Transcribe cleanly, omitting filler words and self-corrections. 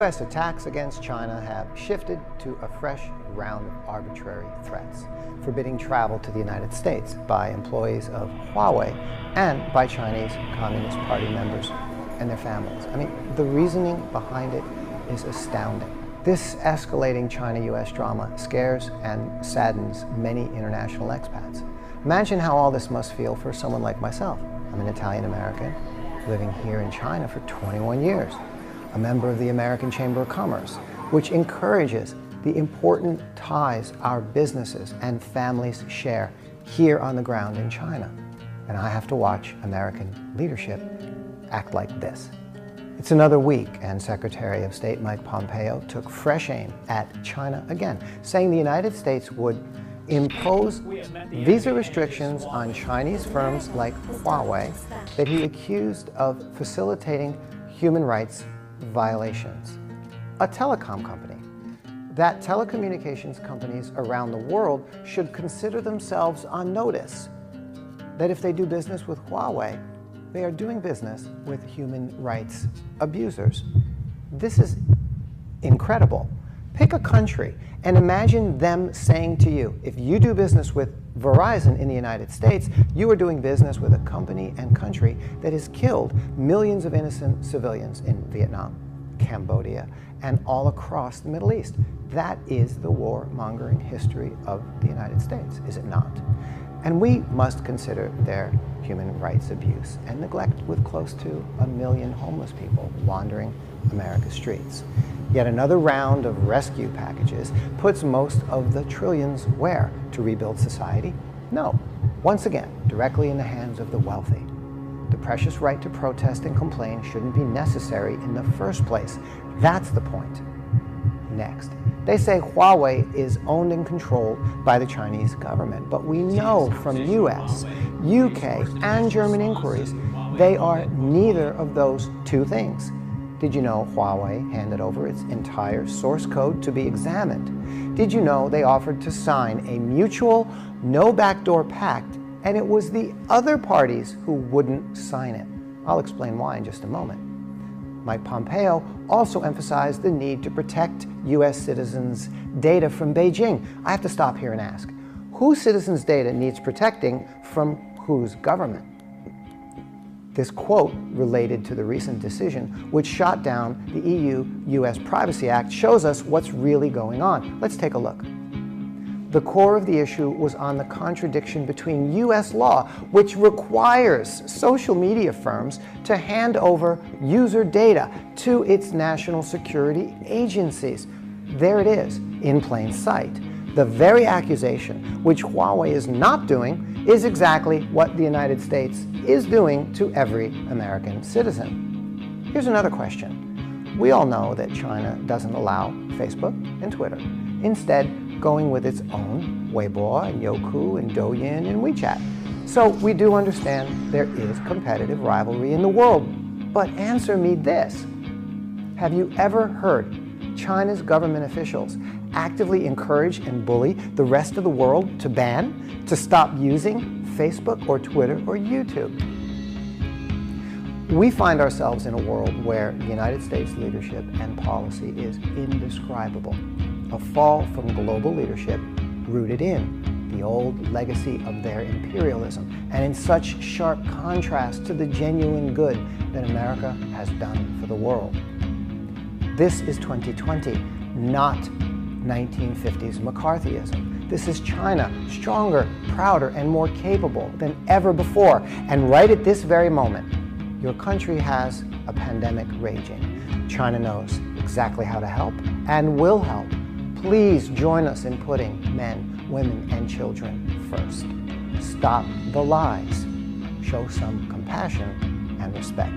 U.S. attacks against China have shifted to a fresh round of arbitrary threats, forbidding travel to the United States by employees of Huawei and by Chinese Communist Party members and their families. I mean, the reasoning behind it is astounding. This escalating China-U.S. drama scares and saddens many international expats. Imagine how all this must feel for someone like myself. I'm an Italian-American living here in China for 21 years. A member of the American Chamber of Commerce, which encourages the important ties our businesses and families share here on the ground in China. And I have to watch American leadership act like this. It's another week, and Secretary of State Mike Pompeo took fresh aim at China again, saying the United States would impose visa restrictions on Chinese firms like Huawei that he accused of facilitating human rights violations. A telecom company. That telecommunications companies around the world should consider themselves on notice that if they do business with Huawei, they are doing business with human rights abusers. This is incredible. Pick a country and imagine them saying to you, if you do business with Verizon in the United States, you are doing business with a company and country that has killed millions of innocent civilians in Vietnam, Cambodia, and all across the Middle East. That is the warmongering history of the United States, is it not? And we must consider their human rights abuse and neglect with close to 1 million homeless people wandering America's streets. Yet another round of rescue packages puts most of the trillions where? To rebuild society? No. Once again, directly in the hands of the wealthy. The precious right to protest and complain shouldn't be necessary in the first place. That's the point. Next, they say Huawei is owned and controlled by the Chinese government, but we know from US, UK, and German inquiries, they are neither of those two things. Did you know Huawei handed over its entire source code to be examined? Did you know they offered to sign a mutual no backdoor pact, and it was the other parties who wouldn't sign it? I'll explain why in just a moment. Mike Pompeo also emphasized the need to protect US citizens' data from Beijing. I have to stop here and ask, whose citizens' data needs protecting from whose government? This quote, related to the recent decision which shot down the EU-US Privacy Act, shows us what's really going on. Let's take a look. The core of the issue was on the contradiction between US law, which requires social media firms to hand over user data to its national security agencies. There it is, in plain sight. The very accusation which Huawei is not doing is exactly what the United States is doing to every American citizen. Here's another question. We all know that China doesn't allow Facebook and Twitter, instead going with its own Weibo and Youku and Douyin and WeChat. So we do understand there is competitive rivalry in the world. But answer me this. Have you ever heard China's government officials actively encourage and bully the rest of the world to ban, to stop using Facebook or Twitter or YouTube? We find ourselves in a world where the United States leadership and policy is indescribable. A fall from global leadership rooted in the old legacy of their imperialism and in such sharp contrast to the genuine good that America has done for the world. This is 2020, not 1950s McCarthyism. This is China, stronger, prouder, and more capable than ever before. And right at this very moment, your country has a pandemic raging. China knows exactly how to help and will help. Please join us in putting men, women, and children first. Stop the lies. Show some compassion and respect.